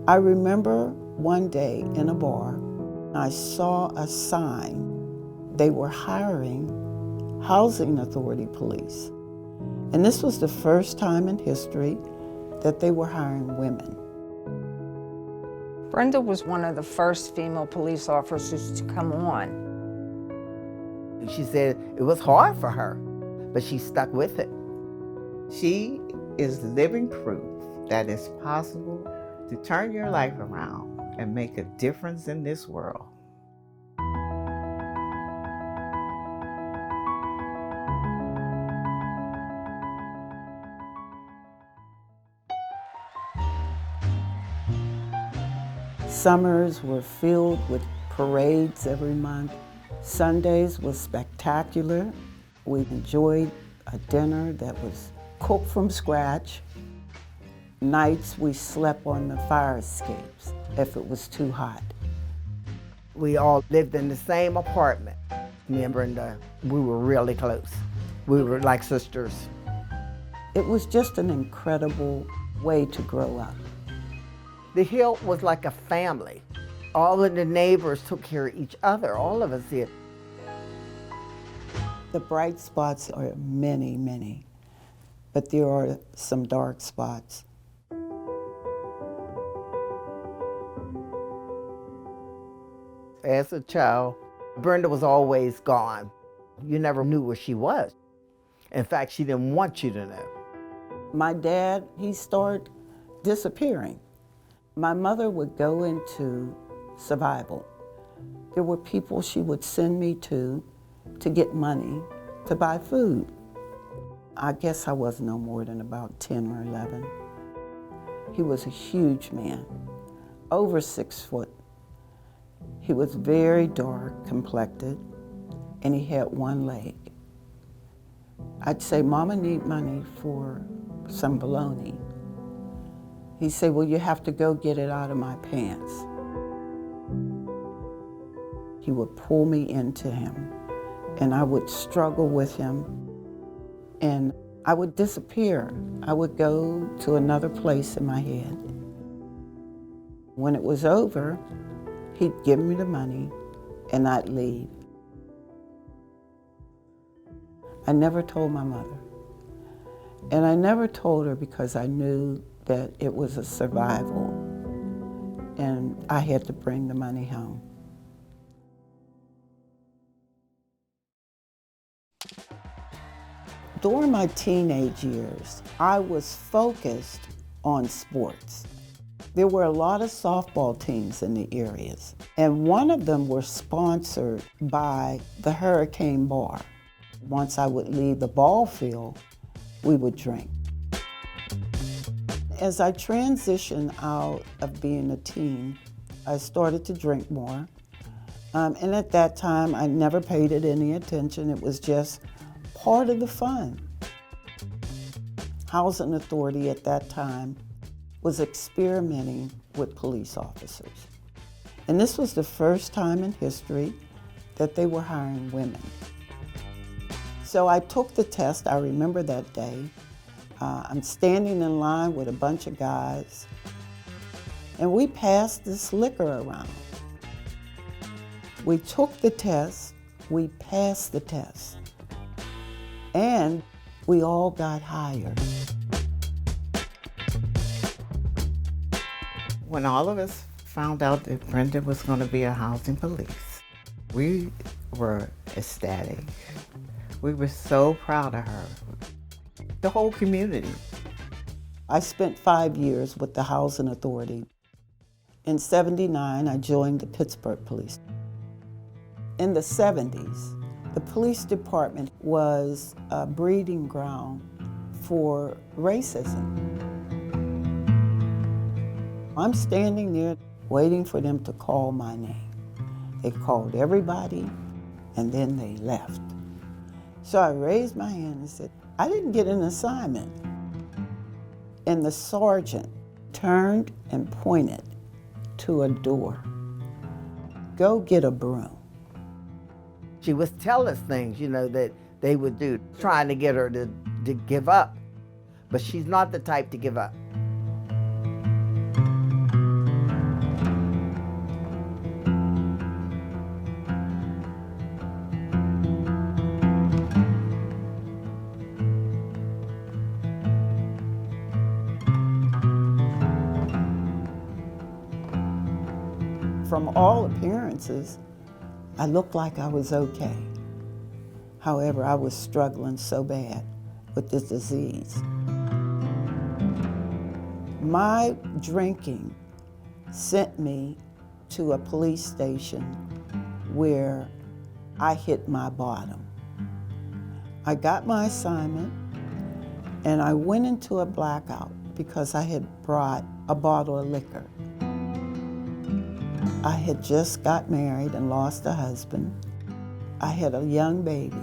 I remember one day in a bar, I saw a sign. They were hiring housing authority police. And this was the first time in history that they were hiring women. Brenda was one of the first female police officers to come on. She said it was hard for her, but she stuck with it. She is living proof that it's possible to turn your life around and make a difference in this world. Summers were filled with parades every month. Sundays was spectacular. We enjoyed a dinner that was cooked from scratch. Nights we slept on the fire escapes if it was too hot. We all lived in the same apartment. Me and Brenda, we were really close. We were like sisters. It was just an incredible way to grow up. The Hill was like a family. All of the neighbors took care of each other, all of us did. The bright spots are many, many, but there are some dark spots. As a child, Brenda was always gone. You never knew where she was. In fact, she didn't want you to know. My dad, he started disappearing. My mother would go into survival. There were people she would send me to get money to buy food. I guess I was no more than about 10 or 11. He was a huge man, over 6 foot. He was very dark complected, and he had one leg. I'd say, Mama need money for some bologna. He'd say, well, you have to go get it out of my pants. He would pull me into him, and I would struggle with him, and I would disappear. I would go to another place in my head. When it was over, he'd give me the money, and I'd leave. I never told my mother. And I never told her because I knew that it was a survival, and I had to bring the money home. During my teenage years, I was focused on sports. There were a lot of softball teams in the areas, and one of them were sponsored by the Hurricane Bar. Once I would leave the ball field, we would drink. As I transitioned out of being a teen, I started to drink more. And at that time, I never paid it any attention. It was just part of the fun. Housing Authority at that time was experimenting with police officers. And this was the first time in history that they were hiring women. So I took the test. I remember that day. I'm standing in line with a bunch of guys, and we passed this liquor around. We took the test, we passed the test, and we all got hired. When all of us found out that Brenda was going to be a housing police, we were ecstatic. We were so proud of her. The whole community. I spent 5 years with the Housing Authority. In '79, I joined the Pittsburgh Police. In the '70s, the police department was a breeding ground for racism. I'm standing there waiting for them to call my name. They called everybody, and then they left. So I raised my hand and said, I didn't get an assignment. And the sergeant turned and pointed to a door. Go get a broom. She would tell us things, that they would do, trying to get her to give up. But she's not the type to give up. from all appearances, I looked like I was okay. However, I was struggling so bad with this disease. My drinking sent me to a police station where I hit my bottom. I got my assignment and I went into a blackout because I had brought a bottle of liquor. I had just got married and lost a husband. I had a young baby.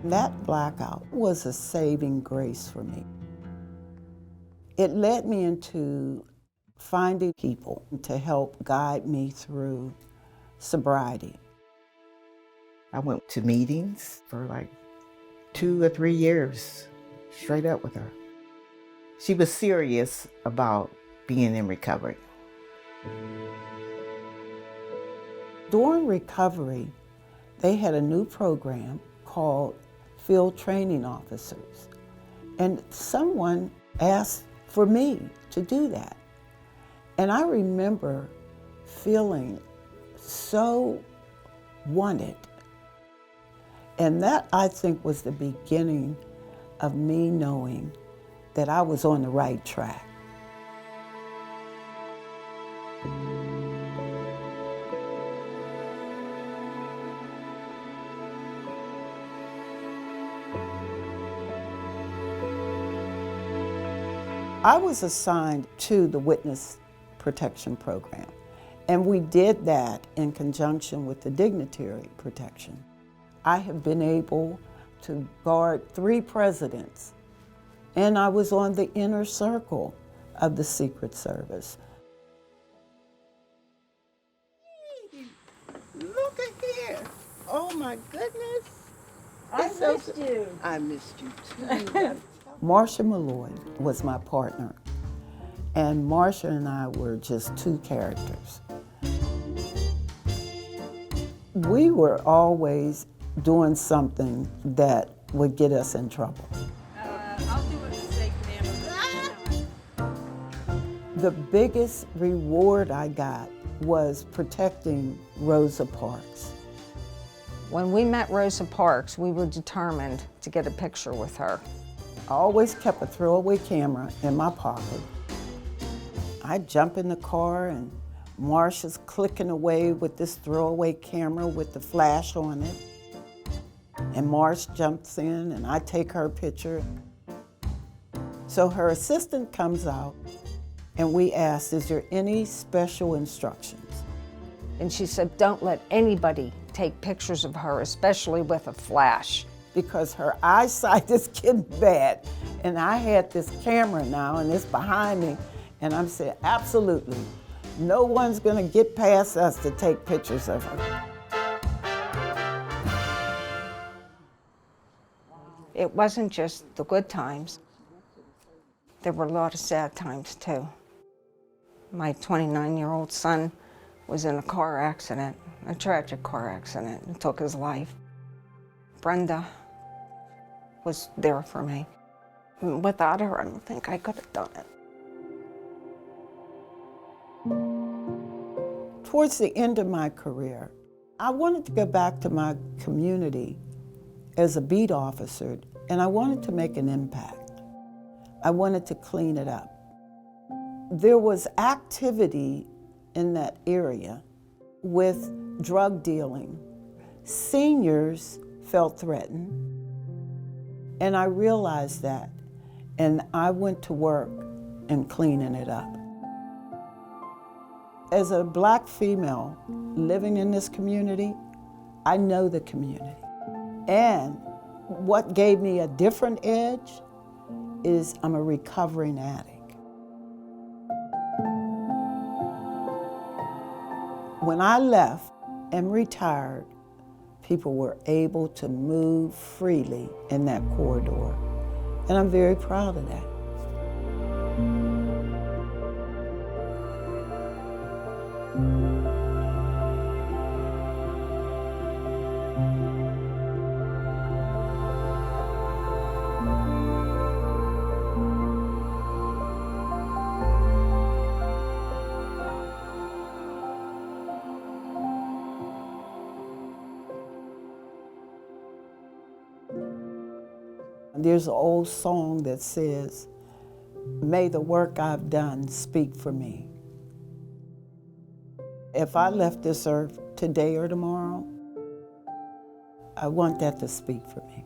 That blackout was a saving grace for me. It led me into finding people to help guide me through sobriety. I went to meetings for like 2 or 3 years, straight up with her. She was serious about being in recovery. During recovery, they had a new program called Field Training Officers. And someone asked for me to do that. And I remember feeling so wanted. And that, I think, was the beginning of me knowing that I was on the right track. I was assigned to the Witness Protection Program, and we did that in conjunction with the Dignitary Protection. I have been able to guard 3 presidents, and I was on the inner circle of the Secret Service. Look at here. Oh my goodness. I missed you. I missed you too. Marsha Malloy was my partner, and Marsha and I were just 2 characters. We were always doing something that would get us in trouble. I'll do a mistake, ma'am. The biggest reward I got was protecting Rosa Parks. When we met Rosa Parks, we were determined to get a picture with her. I always kept a throwaway camera in my pocket. I'd jump in the car and Marsha's clicking away with this throwaway camera with the flash on it. And Marsh jumps in and I take her picture. So her assistant comes out and we asked, is there any special instructions? And she said, don't let anybody take pictures of her, especially with a flash. Because her eyesight is getting bad. And I had this camera now and it's behind me. And I'm saying, absolutely, no one's gonna get past us to take pictures of her. It wasn't just the good times. There were a lot of sad times too. My 29-year-old son was in a car accident, a tragic car accident, and took his life. Brenda was there for me. Without her, I don't think I could have done it. Towards the end of my career, I wanted to go back to my community as a beat officer, and I wanted to make an impact. I wanted to clean it up. There was activity in that area with drug dealing. Seniors felt threatened, and I realized that, and I went to work in cleaning it up. As a Black female living in this community, I know the community. And what gave me a different edge is I'm a recovering addict. When I left and retired, people were able to move freely in that corridor. And I'm very proud of that. There's an old song that says, "May the work I've done speak for me." If I left this earth today or tomorrow, I want that to speak for me.